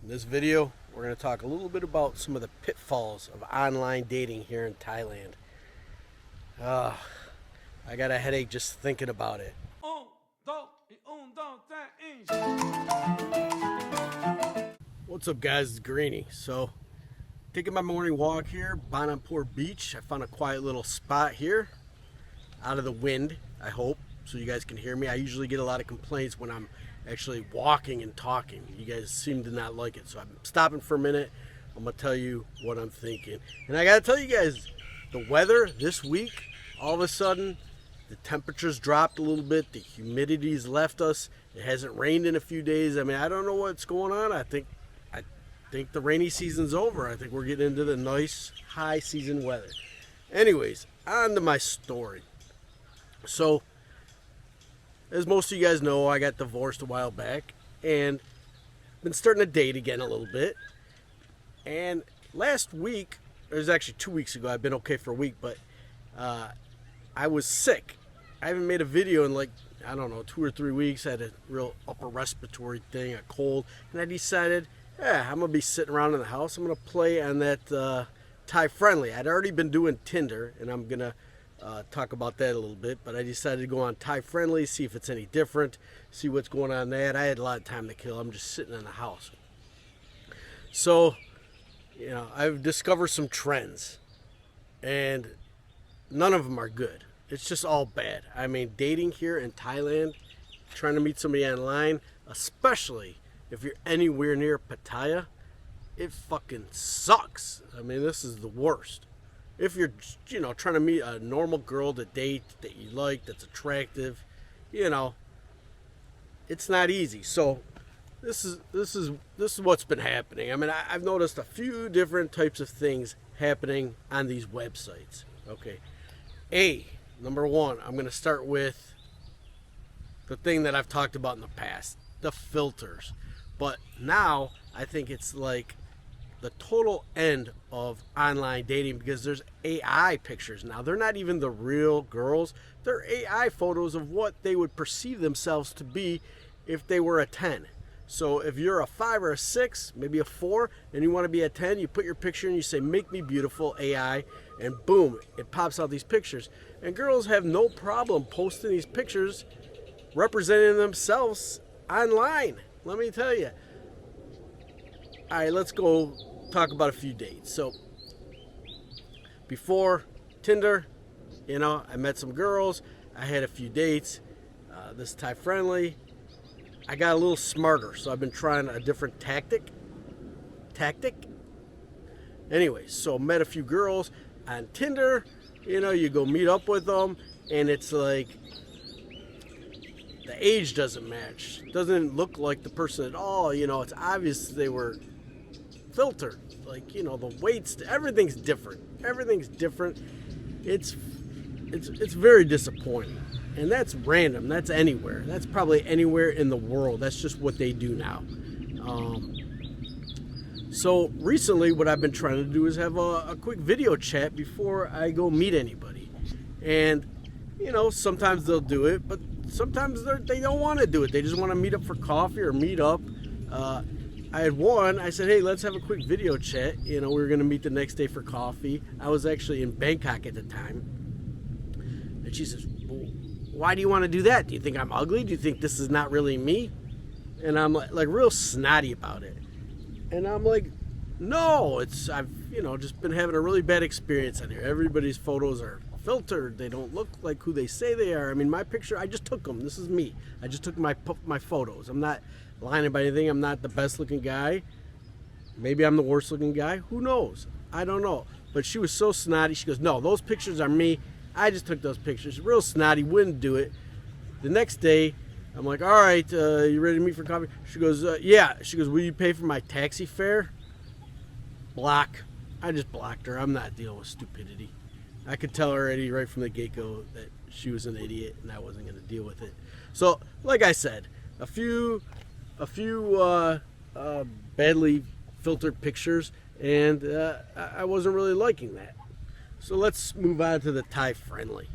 In this video, we're going to talk a little bit about some of the pitfalls of online dating here in Thailand. I got a headache just thinking about it. What's up, guys? It's Greeny. So, taking my morning walk here, Bonapur Beach. I found a quiet little spot here, out of the wind, I hope, so you guys can hear me. I usually get a lot of complaints when I'm actually walking and talking. You guys seem to not like it, so I'm stopping for a minute. I'm gonna tell you what I'm thinking. And I gotta tell you guys, the weather this week, all of a sudden, the temperatures dropped a little bit, the humidity's left us. It hasn't rained in a few days. I mean, I don't know what's going on. I think the rainy season's over. I think we're getting into the nice high season weather. Anyways, on to my story. So, as most of you guys know, I got divorced a while back and been starting to date again a little bit. And last week, it was actually 2 weeks ago, I've been okay for a week, but I was sick. I haven't made a video in like, I don't know, 2 or 3 weeks. I had a real upper respiratory thing, a cold, and I decided, I'm going to be sitting around in the house. I'm going to play on that Thai friendly. I'd already been doing Tinder, and I'm going to talk about that a little bit, but I decided to go on Thai friendly, see if it's any different, see what's going on there. I had a lot of time to kill. I'm just sitting in the house. So, I've discovered some trends, and none of them are good. It's just all bad. I mean, dating here in Thailand, trying to meet somebody online, especially if you're anywhere near Pattaya, it fucking sucks. I mean, this is the worst. If you're, trying to meet a normal girl to date that you like, that's attractive, it's not easy. So this is what's been happening. I mean, I've noticed a few different types of things happening on these websites. Okay, number one, I'm going to start with the thing that I've talked about in the past, the filters. But now I think it's like the total end of online dating, because there's AI pictures now. They're not even the real girls. They're AI photos of what they would perceive themselves to be if they were a 10. So if you're a 5 or a 6, maybe a 4, and you want to be a 10, you put your picture and you say, "Make me beautiful, AI," and boom, it pops out these pictures. And girls have no problem posting these pictures representing themselves online. Let me tell you. All right, let's go talk about a few dates. So before Tinder, I met some girls. I had a few dates. This Thai friendly. I got a little smarter, so I've been trying a different tactic. Anyways, so met a few girls on Tinder. You go meet up with them, and it's like the age doesn't match. Doesn't look like the person at all. It's obvious they were filtered. Like, the weights, everything's different. It's very disappointing. And that's random. That's anywhere. That's probably anywhere in the world. That's just what they do now. So recently what I've been trying to do is have a quick video chat before I go meet anybody. And, sometimes they'll do it, but sometimes they don't want to do it. They just want to meet up for coffee or meet up. I had one, I said, "Hey, let's have a quick video chat." We were going to meet the next day for coffee. I was actually in Bangkok at the time. And she says, "Well, why do you want to do that? Do you think I'm ugly? Do you think this is not really me?" And I'm like real snotty about it. And I'm like, no, I've just been having a really bad experience on here. Everybody's photos are filtered. They don't look like who they say they are. I mean, my picture, I just took them. This is me. I just took my photos. I'm not lying about anything. I'm not the best looking guy. Maybe I'm the worst looking guy. Who knows? I don't know. But she was so snotty. She goes, "No, those pictures are me. I just took those pictures." Real snotty. Wouldn't do it. The next day, I'm like, "All right, you ready to meet for coffee?" She goes, "Yeah." She goes, "Will you pay for my taxi fare?" Block. I just blocked her. I'm not dealing with stupidity. I could tell already right from the get-go that she was an idiot and I wasn't going to deal with it. So, like I said, a few badly filtered pictures, and I wasn't really liking that. So let's move on to the Thai friendly.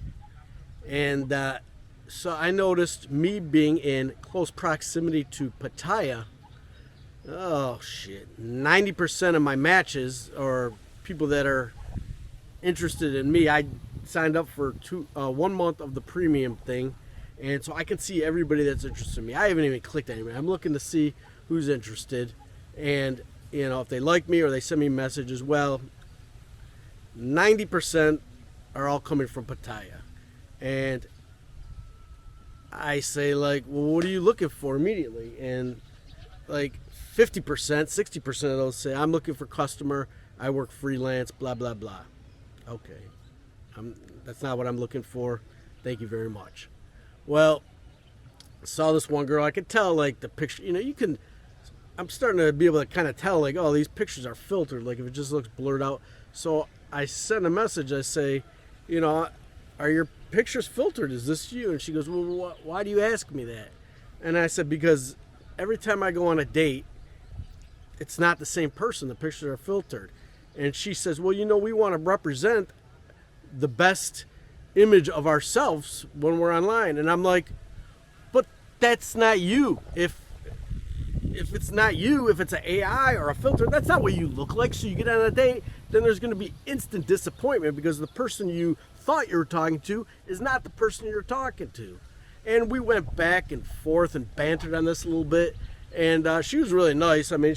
And so I noticed, me being in close proximity to Pattaya, Oh shit. 90% of my matches or people that are interested in me, I signed up for 1 month of the premium thing, and so I can see everybody that's interested in me. I haven't even clicked anybody. I'm looking to see who's interested, and if they like me or they send me messages. Well, 90% are all coming from Pattaya, and I say, like, well, what are you looking for immediately? And like 50%, 60% of those say, I'm looking for customer, I work freelance, blah blah blah. Okay, that's not what I'm looking for. Thank you very much. Well, saw this one girl. I could tell, like, the picture. I'm starting to be able to kind of tell, like, oh, these pictures are filtered. Like, if it just looks blurred out. So I sent a message. I say, are your pictures filtered? Is this you? And she goes, well, why do you ask me that? And I said, because every time I go on a date, it's not the same person. The pictures are filtered. And she says, well, we want to represent the best image of ourselves when we're online. And I'm like, but that's not you. If it's not you, if it's an AI or a filter, that's not what you look like. So you get on a date, then there's going to be instant disappointment because the person you thought you were talking to is not the person you're talking to. And we went back and forth and bantered on this a little bit. And she was really nice. I mean,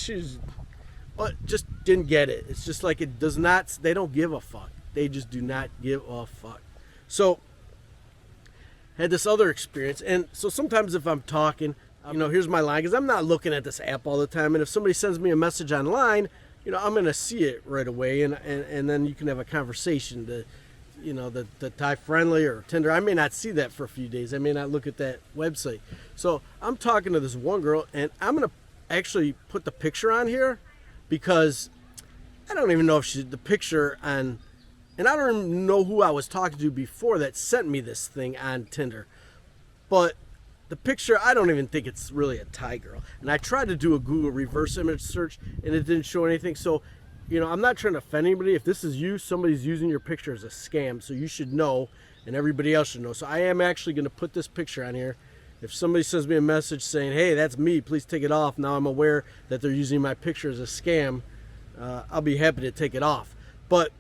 but just didn't get it. It's just like, they don't give a fuck. They just do not give a fuck. So, had this other experience. And so sometimes if I'm talking, here's my line, because I'm not looking at this app all the time. And if somebody sends me a message online, I'm going to see it right away. And then you can have a conversation. The Thai Friendly or Tinder, I may not see that for a few days. I may not look at that website. So I'm talking to this one girl, and I'm going to actually put the picture on here because I don't even know if the picture on, and I don't even know who I was talking to before that sent me this thing on Tinder. But the picture, I don't even think it's really a Thai girl. And I tried to do a Google reverse image search, and it didn't show anything. So, I'm not trying to offend anybody. If this is you, somebody's using your picture as a scam. So you should know, and everybody else should know. So I am actually going to put this picture on here. If somebody sends me a message saying, hey, that's me, please take it off. Now I'm aware that they're using my picture as a scam. I'll be happy to take it off. But,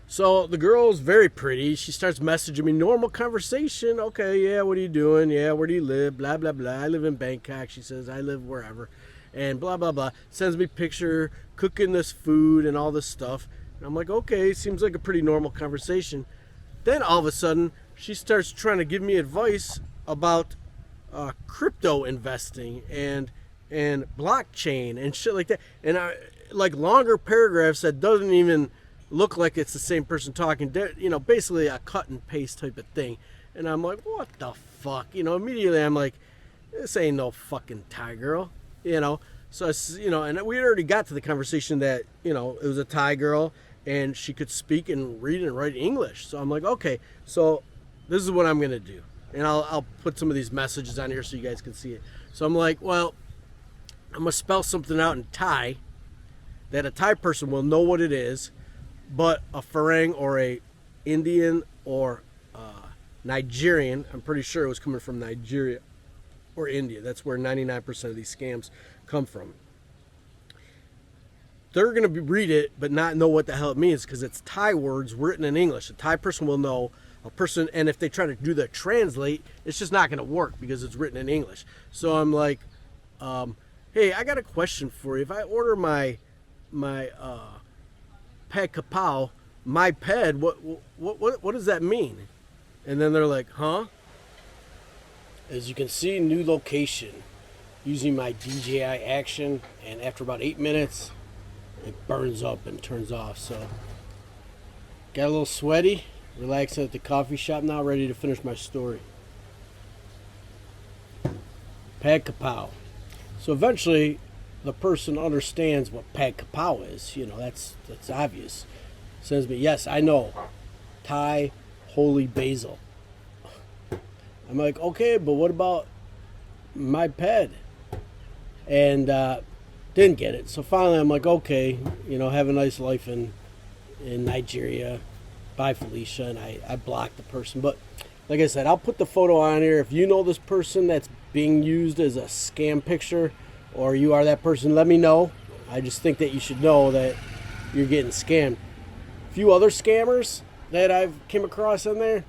so the girl's very pretty. She starts messaging me, normal conversation. Okay, yeah, what are you doing? Yeah, where do you live? Blah, blah, blah. I live in Bangkok. She says, I live wherever. And blah, blah, blah. Sends me a picture, cooking this food and all this stuff. And I'm like, okay, seems like a pretty normal conversation. Then all of a sudden, she starts trying to give me advice about crypto investing and blockchain and shit like that. And like longer paragraphs that doesn't even look like it's the same person talking. Basically a cut and paste type of thing. And I'm like, what the fuck? Immediately I'm like, this ain't no fucking Thai girl. So and we already got to the conversation that it was a Thai girl and she could speak and read and write English. So I'm like, okay, so this is what I'm gonna do. And I'll put some of these messages on here so you guys can see it. So I'm like, well, I'm going to spell something out in Thai that a Thai person will know what it is, but a Farang or a Indian or Nigerian, I'm pretty sure it was coming from Nigeria or India. That's where 99% of these scams come from. They're going to read it but not know what the hell it means because it's Thai words written in English. A Thai person will know. A person, and if they try to do the translate, it's just not going to work because it's written in English. So I'm like, hey, I got a question for you. If I order my pad kapow, my pad, what does that mean? And then they're like, huh? As you can see, new location using my DJI action, and after about 8 minutes, it burns up and turns off. So got a little sweaty. Relaxing at the coffee shop now, ready to finish my story. Pad kapow. So eventually, the person understands what pad kapow is. That's obvious. Sends me, yes, I know. Thai holy basil. I'm like, okay, but what about my pad? And didn't get it. So finally, I'm like, okay, have a nice life in Nigeria. Bye, Felicia. And I blocked the person. But like I said, I'll put the photo on here. If you know this person that's being used as a scam picture, or you are that person, let me know. I just think that you should know that you're getting scammed. A few other scammers that I've came across on there,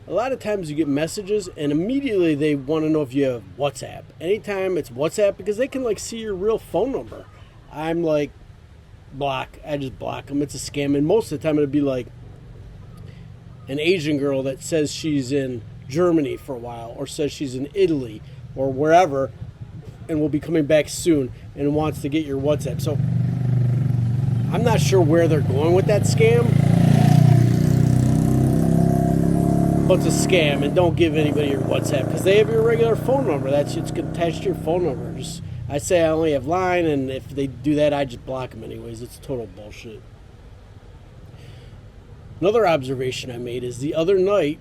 a lot of times you get messages and immediately they want to know if you have WhatsApp. Anytime it's WhatsApp, because they can like see your real phone number. I'm like, block. I just block them. It's a scam. And most of the time it'll be like an Asian girl that says she's in Germany for a while, or says she's in Italy or wherever, and will be coming back soon and wants to get your WhatsApp. So I'm not sure where they're going with that scam, but it's a scam, and don't give anybody your WhatsApp because they have your regular phone number. It's attached to your phone number. I say I only have line, and if they do that, I just block them anyways. It's total bullshit. Another observation I made is the other night,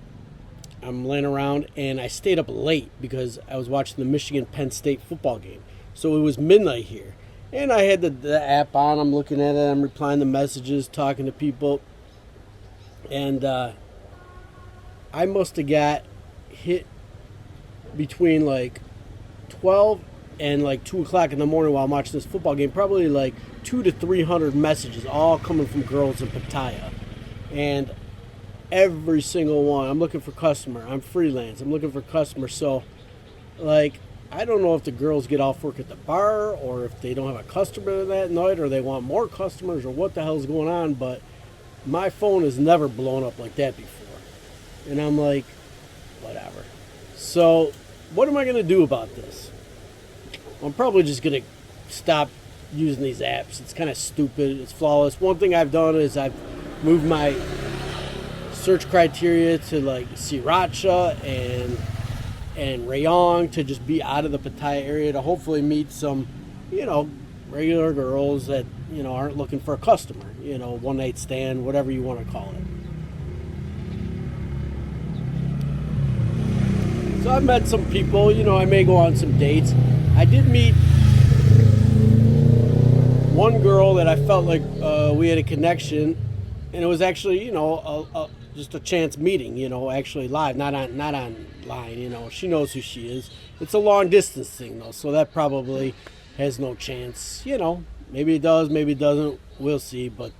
I'm laying around and I stayed up late because I was watching the Michigan-Penn State football game. So it was midnight here. And I had the app on. I'm looking at it. I'm replying to messages, talking to people. And I must have got hit between like 12 and like 2 o'clock in the morning while I'm watching this football game. Probably like 200 to 300 messages, all coming from girls in Pattaya. And every single one, I'm looking for customer, I'm freelance, I'm looking for customer. So like, I don't know if the girls get off work at the bar, or if they don't have a customer that night, or they want more customers, or what the hell's going on. But my phone has never blown up like that before, and I'm like, whatever. So what am I going to do about this? I'm probably just going to stop using these apps. It's kind of stupid. It's flawless. One thing I've done is I've moved my search criteria to like Sriracha and Rayong, to just be out of the Pattaya area, to hopefully meet some, regular girls that, aren't looking for a customer, one night stand, whatever you want to call it. So I've met some people, I may go on some dates. I did meet one girl that I felt like we had a connection, and it was actually, just a chance meeting, actually live, not online. She knows who she is. It's a long distance thing though, so that probably has no chance. Maybe it does, maybe it doesn't. We'll see. But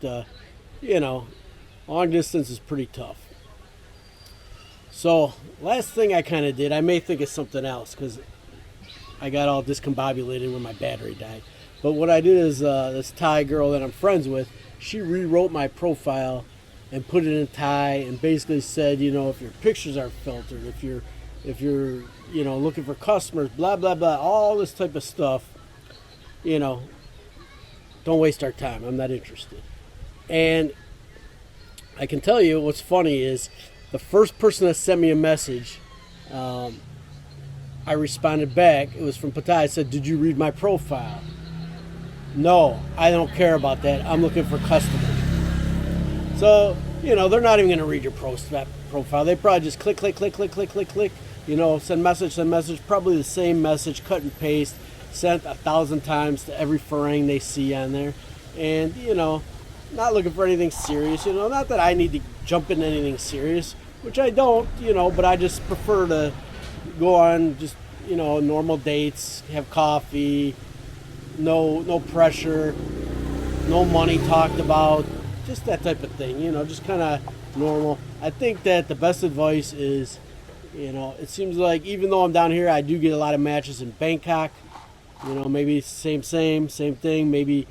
long distance is pretty tough. So last thing I kind of did, I may think of something else because I got all discombobulated when my battery died. But what I did is this Thai girl that I'm friends with, she rewrote my profile and put it in Thai, and basically said, if your pictures are filtered, if you're looking for customers, blah blah blah, all this type of stuff, don't waste our time. I'm not interested. And I can tell you what's funny is the first person that sent me a message, I responded back. It was from Pattaya. I said, "Did you read my profile?" "No, I don't care about that. I'm looking for customers." So, they're not even going to read your profile. They probably just click, send message, probably the same message, cut and paste, sent 1,000 times to every farang they see on there. And, not looking for anything serious, not that I need to jump into anything serious, which I don't, but I just prefer to go on just, normal dates, have coffee, no pressure, no money talked about. Just that type of thing, just kind of normal. I think that the best advice is, it seems like even though I'm down here, I do get a lot of matches in Bangkok. Maybe same thing. Maybe,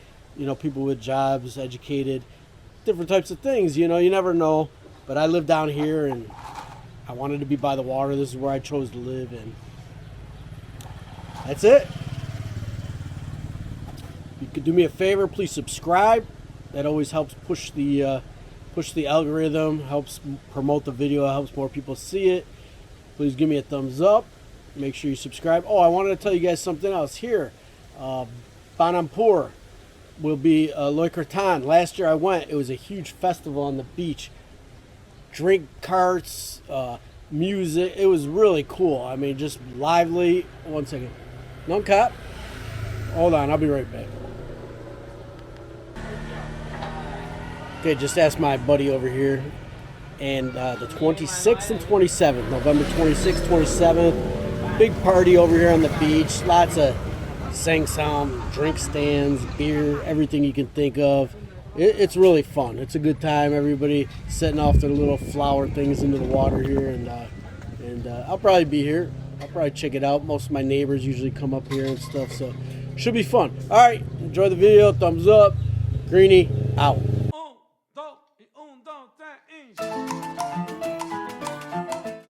people with jobs, educated, different types of things. You never know. But I live down here, and I wanted to be by the water. This is where I chose to live, and that's it. If you could do me a favor, please subscribe. That always helps push the algorithm, helps promote the video, helps more people see it. Please give me a thumbs up. Make sure you subscribe. Oh, I wanted to tell you guys something else here. Banampur will be Loikratan. Last year I went. It was a huge festival on the beach. Drink carts, music. It was really cool. I mean, just lively. One second. Non-cop. Hold on. I'll be right back. Okay, just asked my buddy over here, and the 26th and 27th, November 26th, 27th, big party over here on the beach. Lots of sang sound, drink stands, beer, everything you can think of. It's really fun. It's a good time. Everybody setting off their little flower things into the water here, and I'll probably be here. I'll probably check it out. Most of my neighbors usually come up here and stuff, so should be fun. All right, enjoy the video. Thumbs up. Greeny out.